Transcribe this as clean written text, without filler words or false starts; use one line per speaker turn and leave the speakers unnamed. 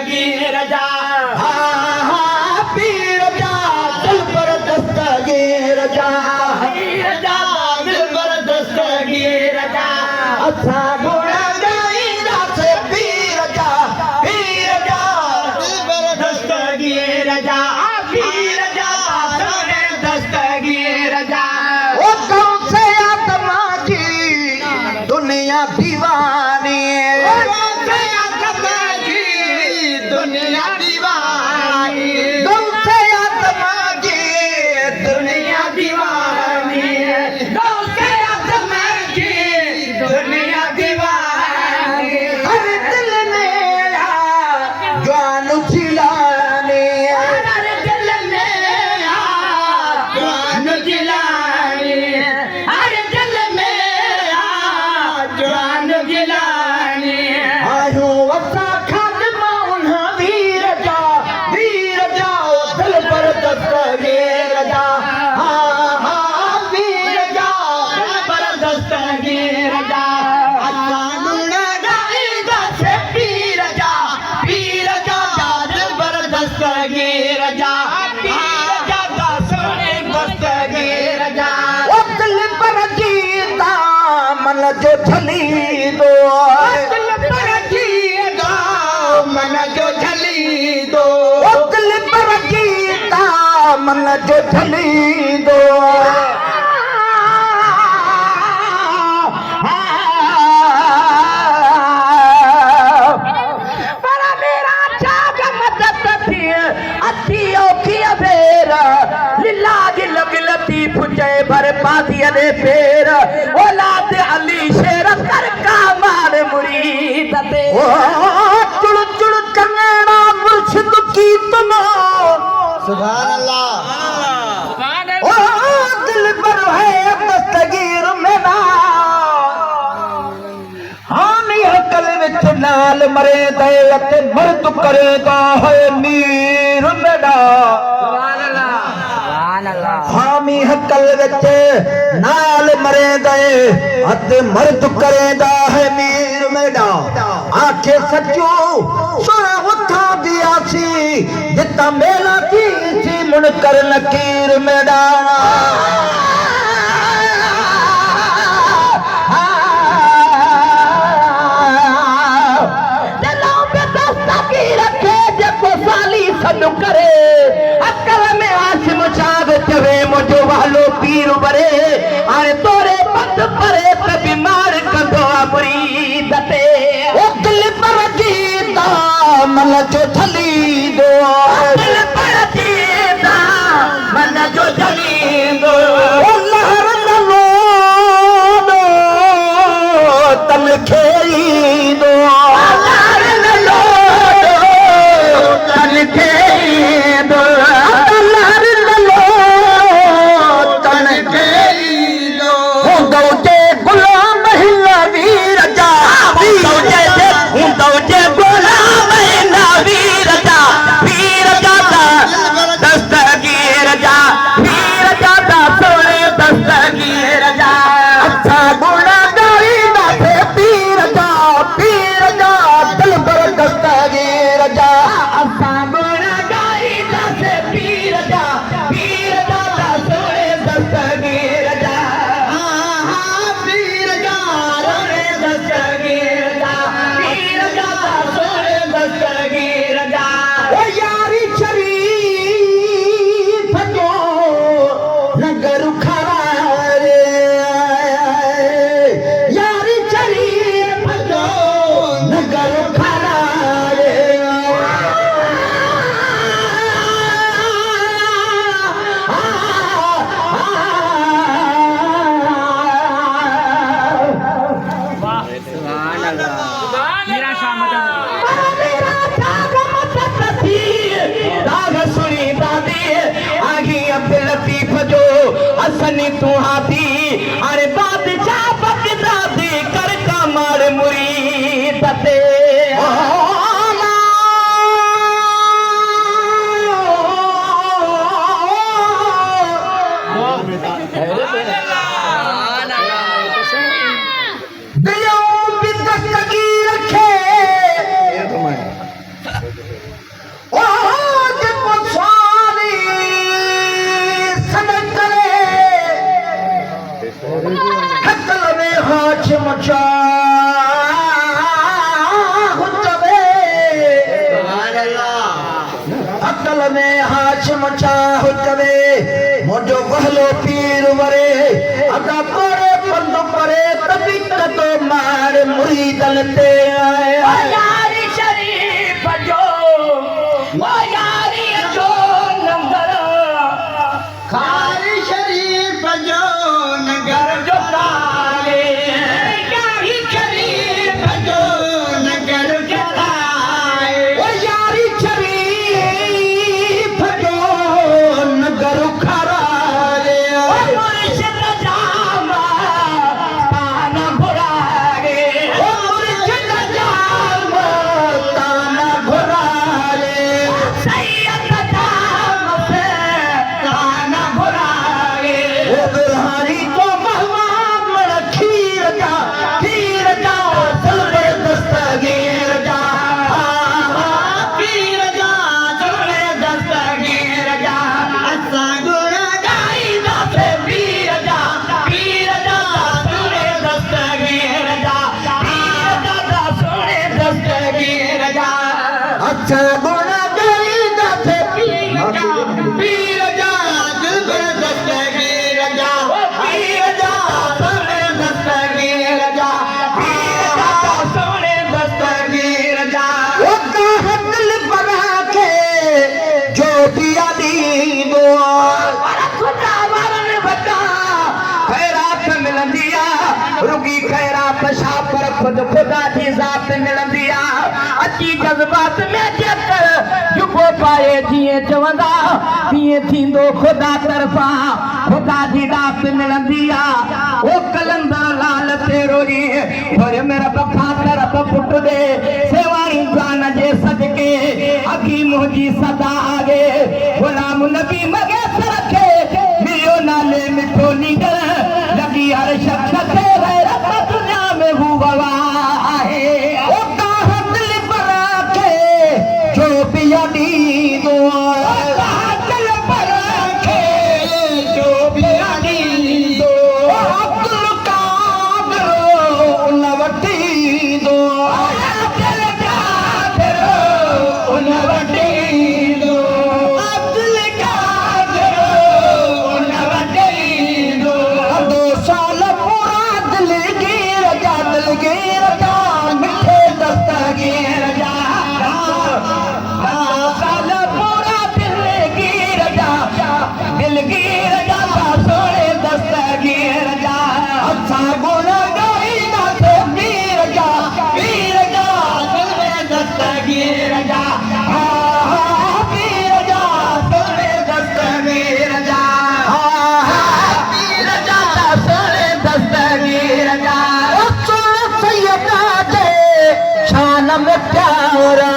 दस्तगीर जा, हाँ पीर जा दिल पर दस्तगीर जा, पीर जा दिल पर दस्तगीर जा। अच्छा घोड़ा गाईदा से पीर जा दिल पर दस्तगीर जा, पीर जा सोने दस्तगीर जा। वो कौन से आत्मा की दुनिया दीवानी, कौन से आत्मा की दुनिया दीवानी, कौन से आत्मा की दुनिया दीवानी, कौन से आत्मा की दुनिया दीवानी। हर दिल मेरा जान जिलाने, हर दिल मेरा जान जिलाने, हर दिल मेरा जान जिलाने। आयो वसा खात्मा उन्हा वीर जा दिल पर दस्तगीर जा, हाँ हाँ वीर जा दिल पर दस्तगीर जा। अच्छा गुना गाईदा से पीर जा दिल पर दस्तगीर जा, पीर जा सोने दस्तगीर जा। ओ दिल पर जीता मन जो झली दो, दिल पर जीता मन जो झली दो, ओ दिल पर जीता मन जो झली दो। पर मेरा जाग मदद थी अतियो की अबेरा, लिला दिल लतीफ जय भर पादिया दे पेर, औलाद अली शेर कर का मार मुरीद ते। ओ चुड़ चुड़ चंगेड़ा मुर्शिद की तुम, सुभान अल्लाह, ओ दिल पर है दस्तगीर मेरा, हामी अकल विच नाल मरे दे ते मर्द करेगा है मीर मेरा। हामी अकल विच नाल मरे दे ते मर्द करेगा है मीर मेरा। आखे सचो सुन उठा दिया सी जिता मेला की सी मुनकर नकीर मेरा। सनु करे अकल में आसिम चाग चवे मुझो वालो पीर बरे, अरे तोरे पद परे पे बीमार कंदो मुरीद ते। ओ दिल पर जीता मन जो झली दो, दिल पर जीता मन जो झली दो। ओ लहर लो तन खेई दो, लहर लो तन खेई दो, लहर लो तन खेई दो। हो गौजे गुलाम हिला वीर जा, गौजे गुलाम हिला वीर जा, वीर जाता दस्तगीर जा, वीर जाता सोने दस्तगीर जा। अच्छा गुना गाईदा से पीर जा दिल पर दस्तगीर जा। अच्छा गुना गाईदा से पीर जा सोने दस्तगीर जा, हाँ हाँ पीर जा सोने दस्तगीर जा, पीर जा सोने दस्तगीर जा। ओ यारी शरीफ जो नगर खरा रे, यारी शरीफ जो नगर खरा रे। लतीफ जो हसनी तू हाथी, अरे बादशाह बगदादी कर कमर मुरीद ते। मुचाह चवे मुझो वहलो पीर वरे अदा तोरे बंद परे तभी तो मार मुरीदन ते आए
यारी शरीफ जो वो यारी जो नंगर
खारी शरीफ जो नगर
जो काले
यारी शरीफ जो नगर जो खाए
ओ यारी शरीफ जो नगर खरा रे
वो मुर्शिद जामा ताना घुरागे
ओ मुर्शिद जाम ताना घुरा रे
सैयद जाम से ताना घुरागे
ओ बिरहारी तो महमान मन खीर जा सलबर दस्तगीर जा
पीर जा
सुने दस्तगीर जा
असा गुण गाई
दाते पीर जा सुने दस्तगीर जा सुने दस्तगीर जा
अच्छा गुण गई दथे
पीर जा दिल दस्तगीर जा
पीर जा सुने दस्तगीर जा सुने दस्तगीर जा
ओ कहतल बना के जो दिया दी दुआ
खुदा वारन बता
खैरात मिलंदिया रुगी खैरात शाह पर खुद खुदा जी ज़ात मिलंदिया अची जज्बात में जेकर जुगो पाए जिए चवंदा तीए थींदो खुदा तरफा खुदा जी दात मिलंदिया ओ कलंदर लाल तेरो जी पर मेरा बखा तरफ पुट दे सेवाणी जान जे सदके अखी मुंहिंजी सदा आगे गुलाम नबी मगे सरखे मियो नाले मिठो नींदर लगी हर शख्स खे गैरत दुनिया में हू गवाह है ओ काहत दिल पर के जो पिया दी दुआ दिल पर के जो पिया दी दुआ अब्दुल कादिर उन वटी दुआ दिल कादिर उन वटी दुआ अब्दुल कादिर उन वटी दुआ 2 साल पूरा दिलगीर जा मिठे दस्तगीर जा 2 साल पूरा दिलगीर जा सोने दस्तगीर जा अच्छा गुण गई नाथे पीर जा सोने दस्तगीर जा पीर जा सोने दस्तगीर जा पीर जा सोने दस्तगीर जा सैयदा दे शान में प्यारा